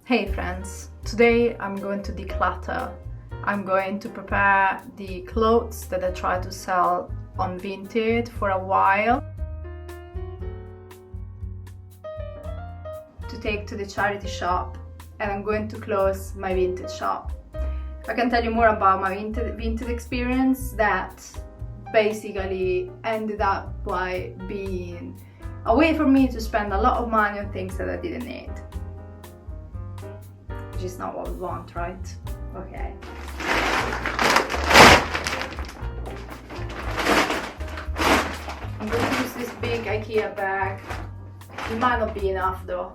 Hey friends, today I'm going to declutter. I'm going to prepare the clothes that I tried to sell on Vinted for a while to take to the charity shop, and I'm going to close my Vinted shop. I can tell you more about my Vinted experience that basically ended up by being a way for me to spend a lot of money on things that I didn't need. Which is not what we want, right? Okay. I'm going to use this big IKEA bag. It might not be enough though.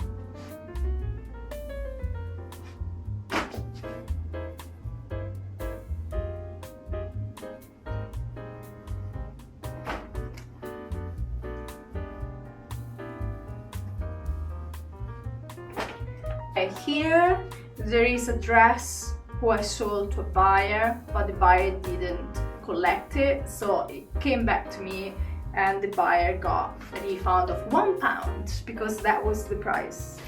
Here there is a dress who I sold to a buyer, but the buyer didn't collect it, so it came back to me and the buyer got a refund of £1 because that was the price.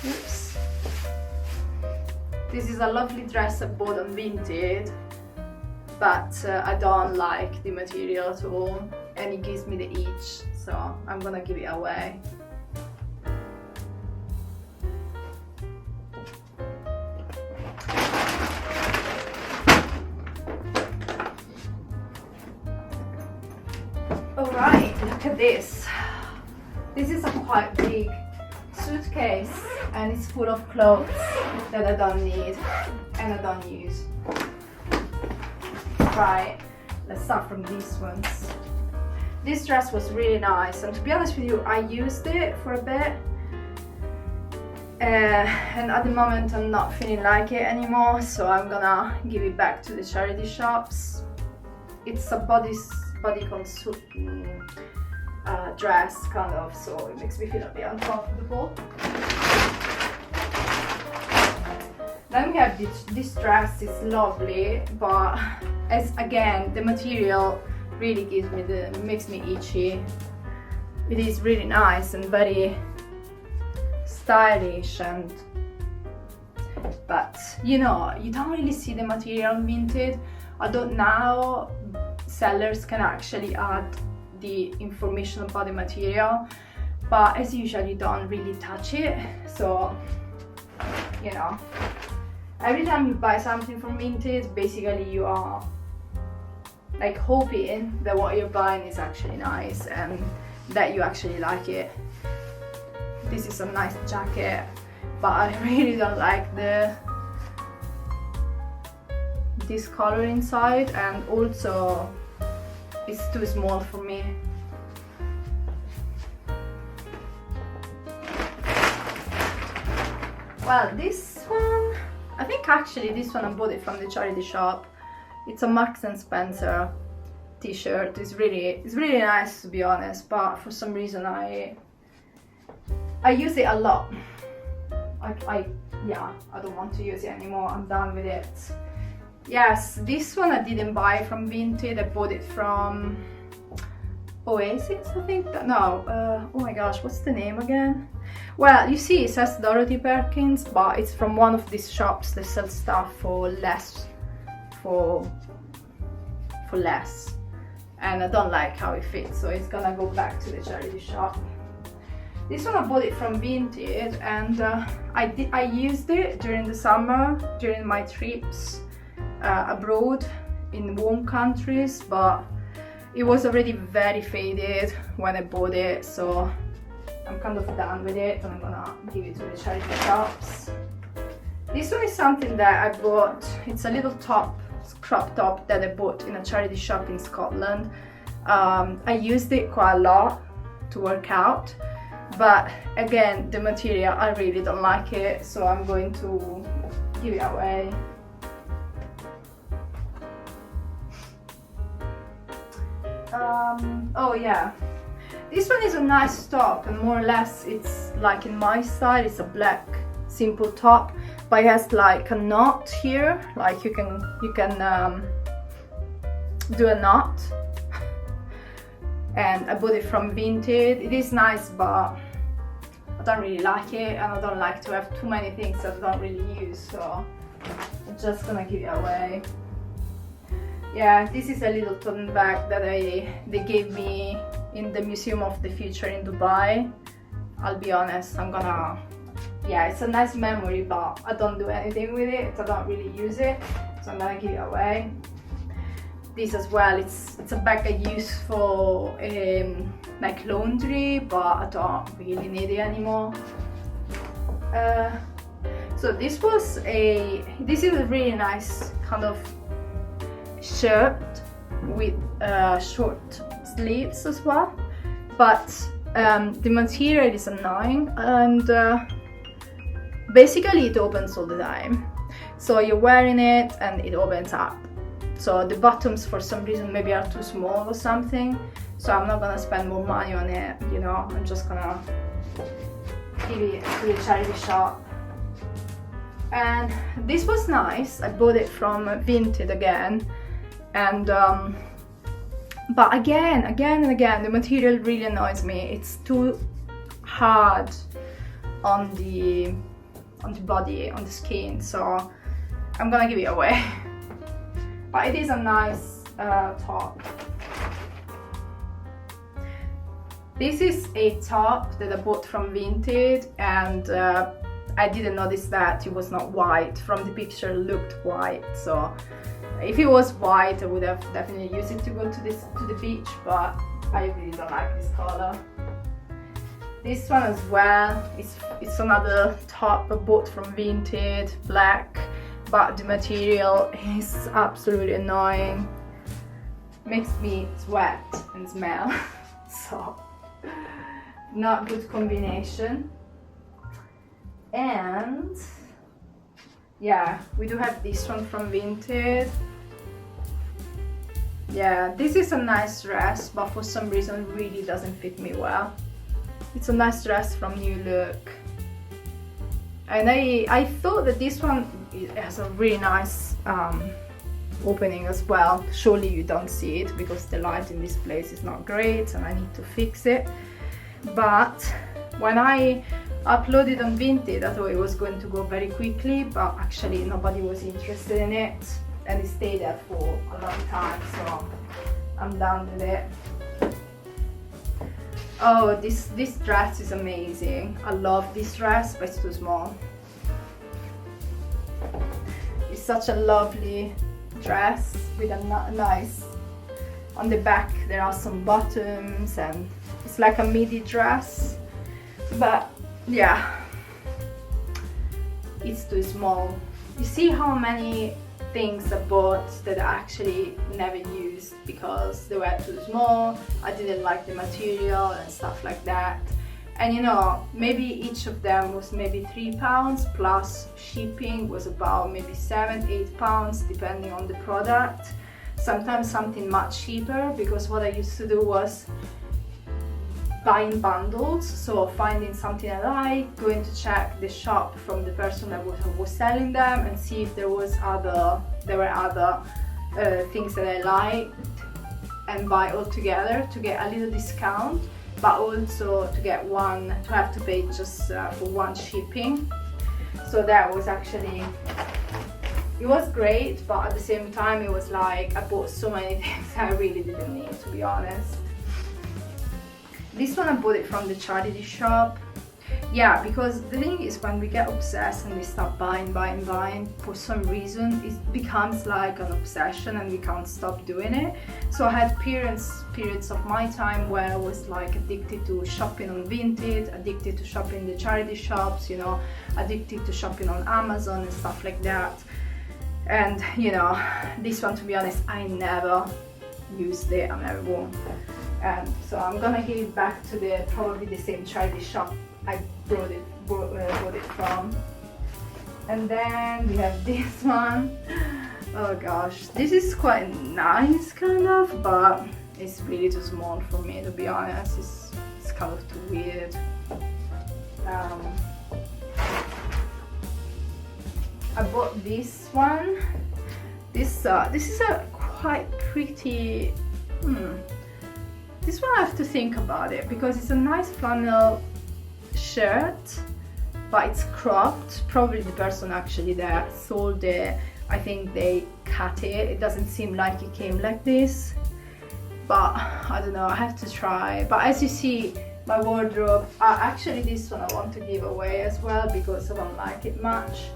Oops. This is a lovely dress I bought on Vinted, but I don't like the material at all and it gives me the itch, so I'm gonna give it away. Alright, look at this. This is a quite big suitcase and it's full of clothes that I don't need and I don't use. Right, let's start from these ones. This dress was really nice, and to be honest with you, I used it for a bit and at the moment I'm not feeling like it anymore, so I'm gonna give it back to the charity shops. It's a bodycon dress kind of, so it makes me feel a bit uncomfortable. Then we have this dress. It's lovely, but as again, the material really makes me itchy. It is really nice and very stylish, but you know, you don't really see the material on Vinted. Although now sellers can actually add the information about the material, but as usual you don't really touch it, so you know, every time you buy something from Vinted, basically you are like hoping that what you're buying is actually nice and that you actually like it. This is a nice jacket, but I really don't like this color inside, and also it's too small for me. Well, this one, I think actually this one I bought it from the charity shop. It's a Marks and Spencer t-shirt. It's really nice, to be honest, but for some reason I use it a lot. I don't want to use it anymore. I'm done with it. Yes, this one I didn't buy from Vinted. I bought it from Oasis, I think. Oh my gosh, what's the name again? Well, you see it says Dorothy Perkins, but it's from one of these shops that sell stuff for less, and I don't like how it fits, so it's gonna go back to the charity shop. This one I bought it from Vinted, and I used it during the summer, during my trips abroad in warm countries, but it was already very faded when I bought it, so I'm kind of done with it and I'm gonna give it to the charity shops. This one is something that I bought. It's a little top, crop top that I bought in a charity shop in Scotland. I used it quite a lot to work out, but again, the material, I really don't like it, so I'm going to give it away. Oh yeah, this one is a nice top, and more or less it's like in my style. It's a black simple top, but it has like a knot here, like you can do a knot, and I bought it from Vinted. It is nice, but I don't really like it, and I don't like to have too many things that I don't really use, so I'm just gonna give it away. Yeah, this is a little tote bag that they gave me in the Museum of the Future in Dubai. I'll be honest, yeah, it's a nice memory, but I don't do anything with it. I don't really use it, so I'm gonna give it away. This as well, it's a bag I use for like laundry, but I don't really need it anymore. So this is a really nice kind of shirt with short sleeves as well, but the material is annoying, and basically it opens all the time. So you're wearing it and it opens up. So the bottoms for some reason maybe are too small or something, so I'm not gonna spend more money on it, you know. I'm just gonna give it to the charity shop. And this was nice. I bought it from Vinted again, and but again and again the material really annoys me. It's too hard on the body, on the skin, so I'm gonna give it away. But it is a nice top. This is a top that I bought from Vinted, and I didn't notice that it was not white. From the picture it looked white, so if it was white I would have definitely used it to go to the beach, but I really don't like this color. This one as well, it's another top I bought from Vinted, black, but the material is absolutely annoying. Makes me sweat and smell, so not good combination. And yeah, we do have this one from Vinted. Yeah, this is a nice dress, but for some reason it really doesn't fit me well. It's a nice dress from New Look, and I thought that this one has a really nice opening as well. Surely you don't see it because the light in this place is not great and I need to fix it. But when I uploaded on Vinted, I thought it was going to go very quickly, but actually nobody was interested in it, and it stayed there for a long time, so I'm done with it. Oh, this dress is amazing. I love this dress, but it's too small. It's such a lovely dress with a nice, on the back there are some buttons, and it's like a midi dress, but yeah, it's too small. You see how many things I bought that I actually never used because they were too small, I didn't like the material and stuff like that. And you know, maybe each of them was maybe £3 plus shipping was about maybe £7-8 depending on the product. Sometimes something much cheaper, because what I used to do was buying bundles, so finding something I like, going to check the shop from the person that was selling them and see if there were other things that I liked, and buy all together to get a little discount, but also to have to pay just for one shipping. So that was actually, it was great, but at the same time it was like I bought so many things I really didn't need, to be honest. This one I bought it from the charity shop. Yeah, because the thing is, when we get obsessed and we start buying, for some reason it becomes like an obsession and we can't stop doing it. So I had periods of my time where I was like addicted to shopping on Vinted, addicted to shopping in the charity shops, you know, addicted to shopping on Amazon and stuff like that. And you know, this one, to be honest, I never used it, I never won. And so I'm gonna give it back to probably the same charity shop I bought it from. And then we have this one. Oh gosh, this is quite nice kind of, but it's really too small for me, to be honest. It's kind of too weird. I bought this one. This is a quite pretty. This one I have to think about it, because it's a nice flannel shirt, but it's cropped. Probably the person actually that sold it, I think they cut it. It doesn't seem like it came like this, but I don't know, I have to try. But as you see, my wardrobe, actually this one I want to give away as well because I don't like it much.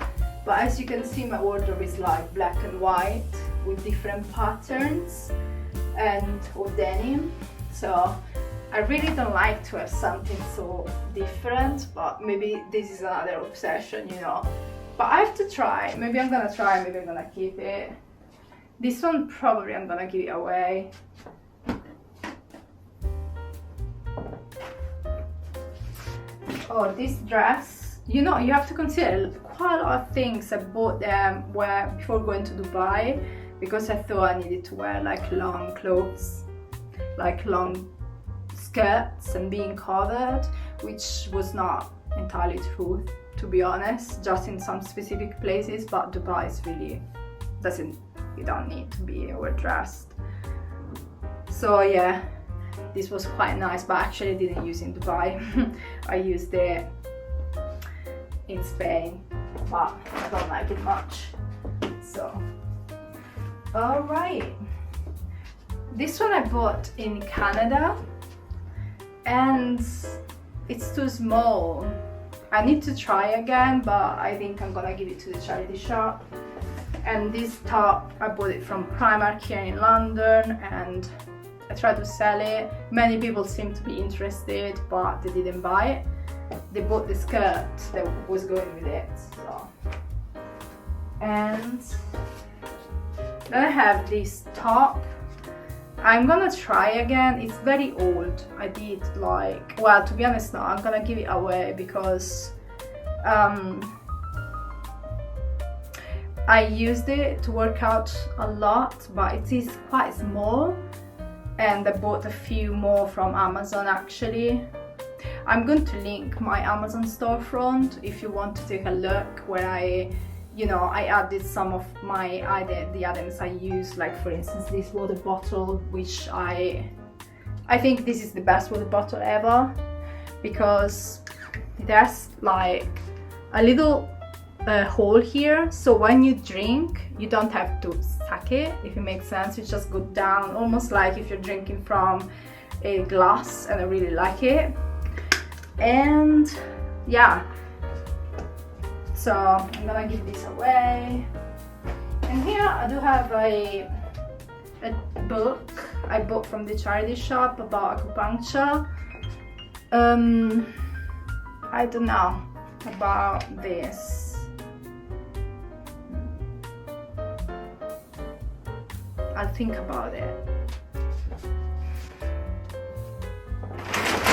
But as you can see, my wardrobe is like black and white with different patterns and or denim. So I really don't like to have something so different, but maybe this is another obsession, you know. But I have to try. Maybe I'm gonna try, maybe I'm gonna keep it. This one probably I'm gonna give it away. Oh, this dress, you know, you have to consider quite a lot of things. I bought them before going to Dubai because I thought I needed to wear like long clothes, like long skirts and being covered, which was not entirely true, to be honest, just in some specific places. But Dubai is really you don't need to be overdressed. So yeah, this was quite nice, but actually I didn't use it in Dubai. I used it in Spain, but I don't like it much. So alright, this one I bought in Canada and it's too small. I need to try again, but I think I'm gonna give it to the charity shop. And this top, I bought it from Primark here in London, and I tried to sell it. Many people seem to be interested, but they didn't buy it. They bought the skirt that was going with it. So. And then I have this top. I'm gonna try again. It's very old. I did like, well, to be honest, no, I'm gonna give it away because I used it to work out a lot, but it is quite small, and I bought a few more from Amazon actually. I'm going to link my Amazon storefront if you want to take a look, where I added some of the items I use, like for instance this water bottle, which I think this is the best water bottle ever because it has like a little hole here, so when you drink you don't have to suck it, if it makes sense. You just go down, almost like if you're drinking from a glass, and I really like it. And yeah, so I'm gonna give this away. And here I do have a book I bought from the charity shop about acupuncture. I don't know about this. I'll think about it.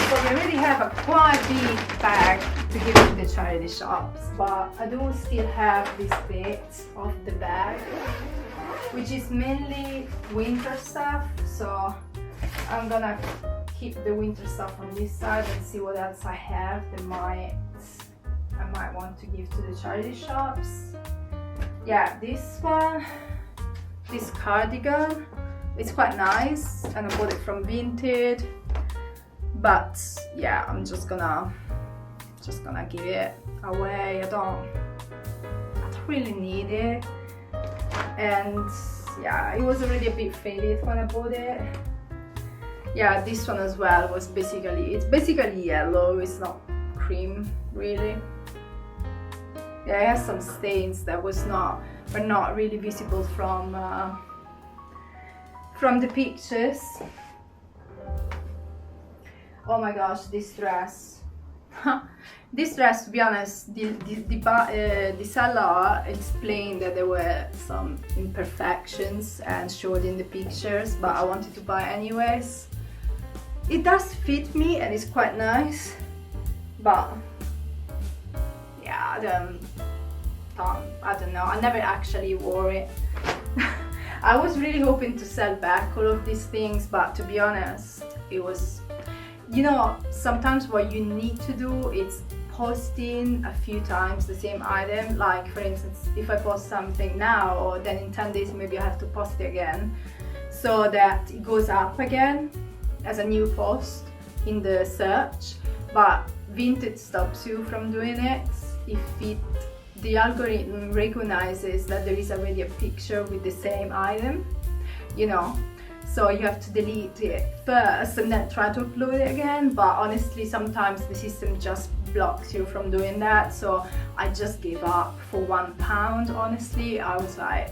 So we already have a quite big bag to give to the charity shops, but I do still have this bit of the bag, which is mainly winter stuff. So I'm gonna keep the winter stuff on this side and see what else I have that I might want to give to the charity shops. Yeah, this one, this cardigan, it's quite nice, and I bought it from Vinted. But yeah, I'm just gonna give it away. I don't really need it. And yeah, it was already a bit faded when I bought it. Yeah, this one as well was it's basically yellow, it's not cream really. Yeah, it has some stains that were not really visible from the pictures. Oh my gosh, this dress. This dress, to be honest, the seller explained that there were some imperfections and showed in the pictures, but I wanted to buy anyways. It does fit me and it's quite nice, but yeah, I don't know, I never actually wore it. I was really hoping to sell back all of these things, but to be honest, it was, you know, sometimes what you need to do is posting a few times the same item. Like for instance, if I post something now, or then in 10 days maybe I have to post it again. so that it goes up again as a new post in the search, but Vinted stops you from doing it if the algorithm recognizes that there is already a picture with the same item, you know, so you have to delete it first and then try to upload it again. But honestly, sometimes the system just blocks you from doing that, so I just gave up for £1. Honestly, I was like,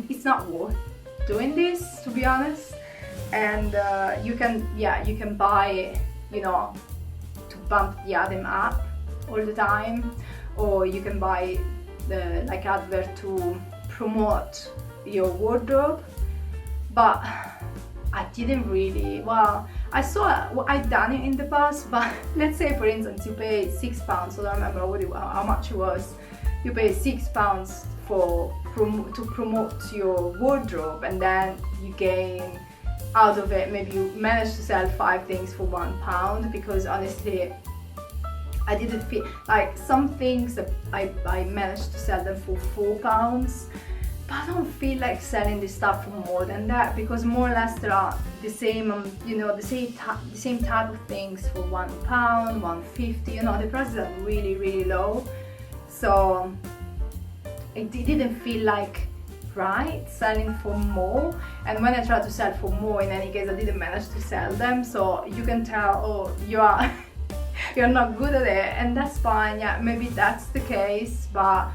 it's not worth doing this, to be honest. And you can buy it, you know, to bump the item up all the time, or you can buy the like advert to promote your wardrobe. But I didn't really, well, I saw I'd done it in the past, but let's say for instance you pay £6, I don't remember how much it was. You pay £6 to promote your wardrobe, and then you gain out of it, maybe you manage to sell 5 things for £1, because honestly I didn't feel like some things that I managed to sell them for £4, but I don't feel like selling this stuff for more than that, because more or less there are the same, you know, the same type of things for £1, £1.50, you know, the prices are really, really low. So it didn't feel like right selling for more, and when I tried to sell for more, in any case I didn't manage to sell them. So you can tell, oh, you're not good at it, and that's fine. Yeah, maybe that's the case, but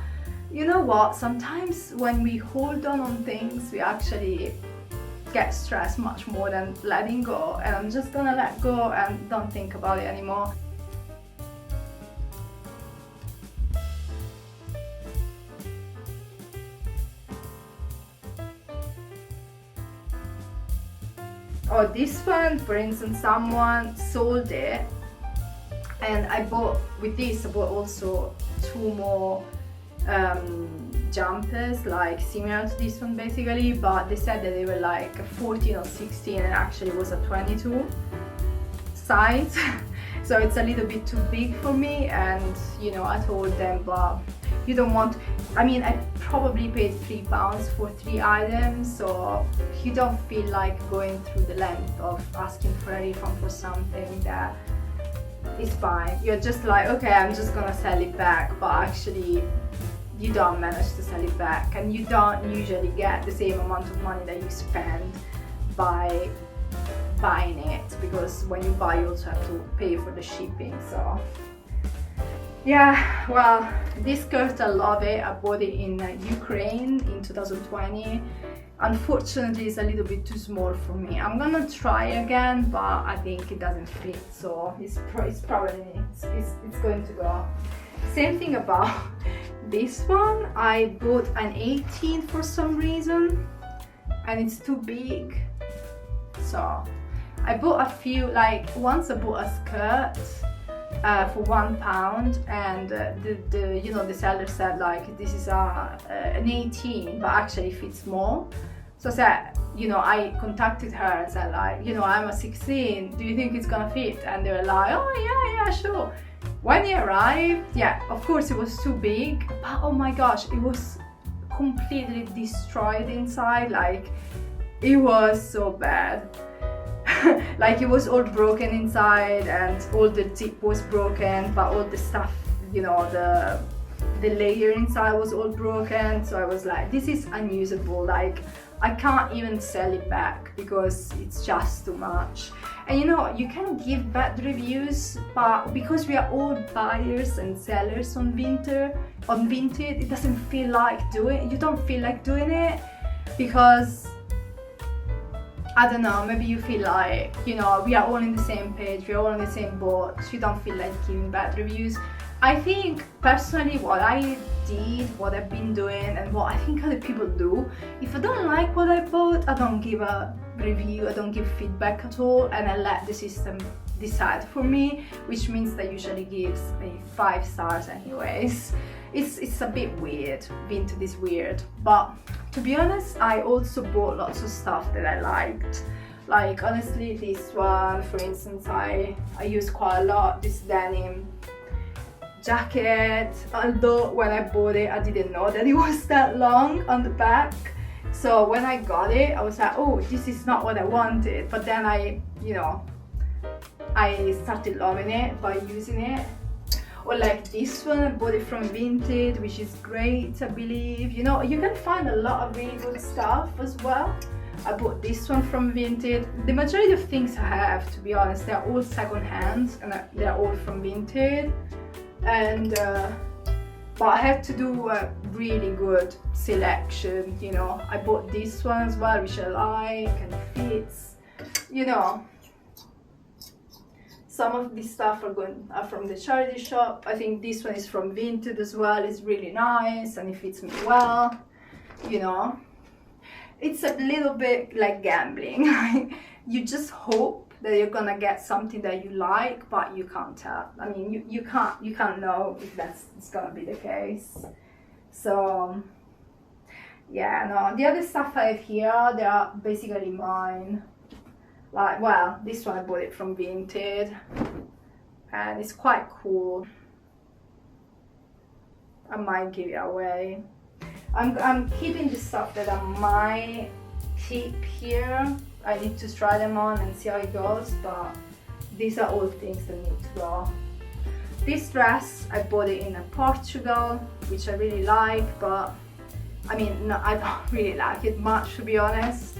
you know what, sometimes when we hold on things, we actually get stressed much more than letting go, and I'm just gonna let go and don't think about it anymore. Oh, this one, for instance, someone sold it, and I bought also 2 more jumpers, like similar to this one basically, but they said that they were like 14 or 16 and actually was a 22 size. So it's a little bit too big for me, and you know, I told them, but you don't want, I mean, I probably paid £3 for 3 items, so you don't feel like going through the length of asking for a refund for something that is fine. You're just like, okay, I'm just gonna sell it back, but actually you don't manage to sell it back, and you don't usually get the same amount of money that you spend by buying it, because when you buy you also have to pay for the shipping. So yeah, well, this skirt, I love it. I bought it in Ukraine in 2020. Unfortunately, it's a little bit too small for me. I'm gonna try again, but I think it doesn't fit, so it's going to go. Same thing about this one. I bought an 18 for some reason, and it's too big. So I bought a few, like once I bought a skirt for £1, and the seller said like this is an 18, but actually fits more. So I said, I contacted her and said like, I'm a 16, do you think it's gonna fit? And they were like, oh yeah, sure. When it arrived, yeah, of course it was too big, but oh my gosh, it was completely destroyed inside. Like, it was so bad. Like, it was all broken inside, and all the zip was broken, but all the stuff, the layer inside was all broken. So I was like, this is unusable. Like, I can't even sell it back because it's just too much. And you can give bad reviews, but because we are all buyers and sellers on Vinted, it doesn't feel like you don't feel like doing it, because I don't know, maybe you feel like, we are all in the same page, we are all in the same boat, so you don't feel like giving bad reviews. I think personally what I did, what I've been doing, and what I think other people do, if I don't like what I bought, I don't give a review, I don't give feedback at all, and I let the system decide for me, which means that usually gives me 5 stars anyways. It's a bit weird. Vinted is weird, but to be honest, I also bought lots of stuff that I liked. Like, honestly, this one, for instance, I use quite a lot, this denim jacket, although when I bought it I didn't know that it was that long on the back, So when I got it, I was like, oh, this is not what I wanted. But then I started loving it by using it. Or like this one, I bought it from Vinted, which is great, I believe. You know, you can find a lot of really good stuff as well. I bought this one from Vinted. The majority of things I have, to be honest, they're all second hand and they're all from Vinted. And but I had to do a really good selection, you know. I bought this one as well, which I like and fits, you know. Some of this stuff are from the charity shop. I think this one is from Vinted as well. It's really nice and it fits me well, you know. It's a little bit like gambling. You just hope that you're gonna get something that you like, but you can't tell. I mean, you can't know if it's gonna be the case. So yeah, no. The other stuff I have here, they are basically mine. Like, well, this one I bought it from Vinted, and it's quite cool. I might give it away. I'm keeping the stuff that I might keep here. I need to try them on and see how it goes, but these are all things that need to go. This dress, I bought it in Portugal, which I really like, but I mean, no, I don't really like it much, to be honest.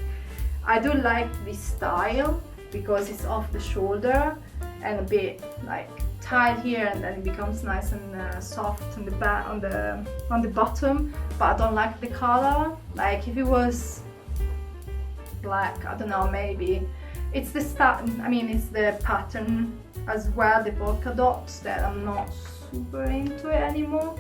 I do like this style because it's off the shoulder and a bit like tight here, and then it becomes nice and soft on the back, on the bottom. But I don't like the color. Like if it was black, I don't know, maybe. It's the it's the pattern as well, the polka dots, that I'm not super into it anymore.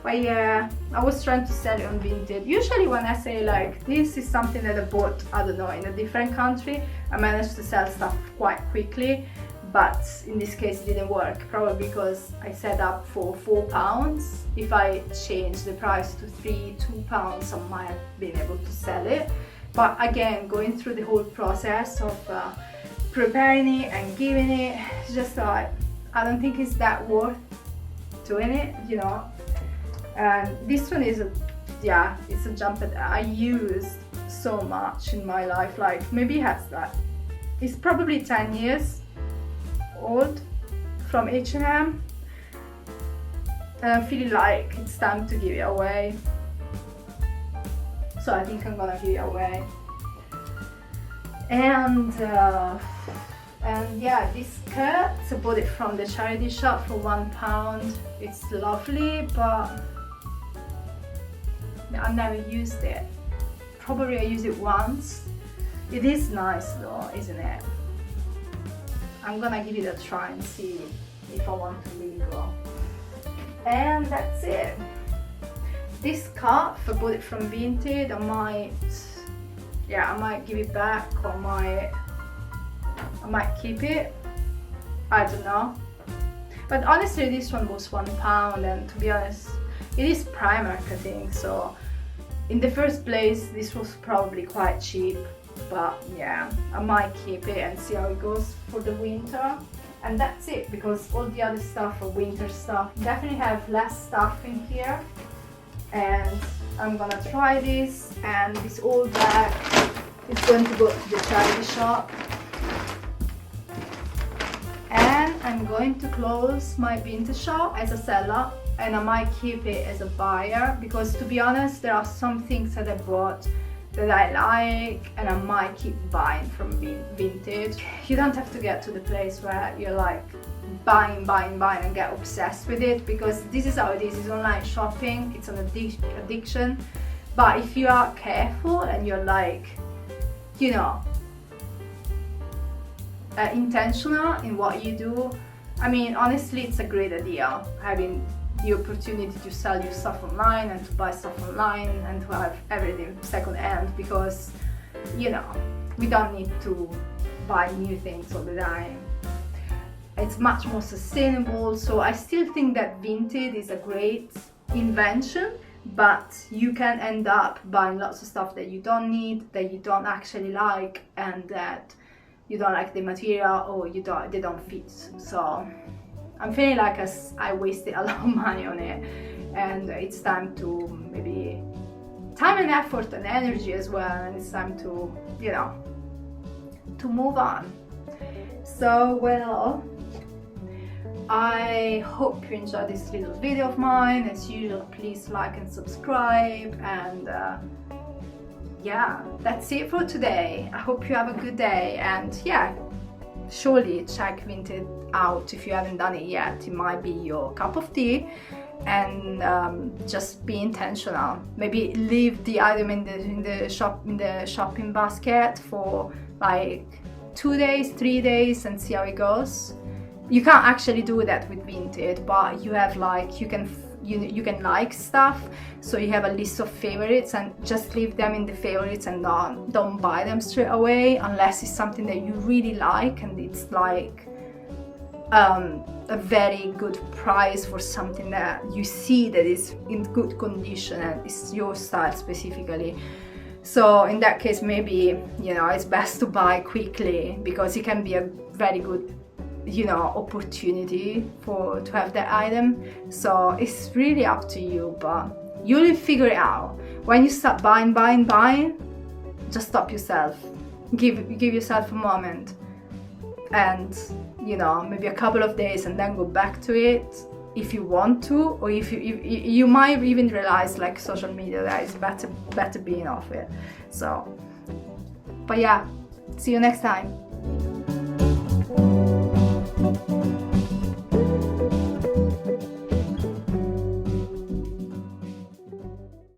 But yeah, I was trying to sell it on Vinted. Usually when I say like, this is something that I bought, I don't know, in a different country, I managed to sell stuff quite quickly. But in this case it didn't work, probably because I set up for £4. If I changed the price to £2, I might have been able to sell it. But again, going through the whole process of preparing it and giving it, it's just like, I don't think it's that worth doing it, you know. And this one is it's a jumper that I used so much in my life. Like maybe it has that. It's probably 10 years old, from H&M, and I'm feeling like it's time to give it away. So I think I'm gonna give it away. And yeah, this skirt, I bought it from the charity shop for £1. It's lovely, but I never used it. Probably I used it once. It is nice though, isn't it? I'm gonna give it a try and see if I want to really go. And that's it. This scarf, I bought it from Vinted. I might give it back, or I might keep it. I don't know. But honestly, this one was £1, and to be honest, it is Primark, I think. So in the first place, this was probably quite cheap. But yeah, I might keep it and see how it goes for the winter. And that's it, because all the other stuff are winter stuff. Definitely have less stuff in here. And I'm gonna try this, and this old bag is going to go to the charity shop. And I'm going to close my Vinted shop as a seller, and I might keep it as a buyer, because to be honest, there are some things that I bought that I like, and I might keep buying from Vinted. You don't have to get to the place where you're like buying and get obsessed with it, because this is how it is. It's online shopping, it's an addiction. But if you are careful and you're like, you know, intentional in what you do, I mean, honestly, it's a great idea, having the opportunity to sell your stuff online and to buy stuff online and to have everything second hand, because, you know, we don't need to buy new things all the time. It's much more sustainable. So I still think that Vinted is a great invention, but you can end up buying lots of stuff that you don't need, that you don't actually like, and that you don't like the material, or they don't fit. So I'm feeling like I wasted a lot of money on it, and it's time to maybe time and effort and energy as well, and it's time to, you know, to move on. So, well, I hope you enjoyed this little video of mine. As usual, please like and subscribe, and yeah, that's it for today. I hope you have a good day, and yeah, surely check Vinted out if you haven't done it yet. It might be your cup of tea, and just be intentional. Maybe leave the item in the shopping basket for like 2 days, 3 days, and see how it goes. You can't actually do that with Vinted, but you have like, you can like stuff, so you have a list of favorites, and just leave them in the favorites and don't buy them straight away unless it's something that you really like and it's like a very good price for something that you see that is in good condition and it's your style specifically. So in that case, maybe, you know, it's best to buy quickly, because it can be a very good, you know, opportunity to have that item. So it's really up to you, but you'll figure it out. When you start buying, just stop yourself. Give yourself a moment, and, you know, maybe a couple of days, and then go back to it if you want to, or if you might even realize, like social media, that it's better being off it. So, but yeah, see you next time.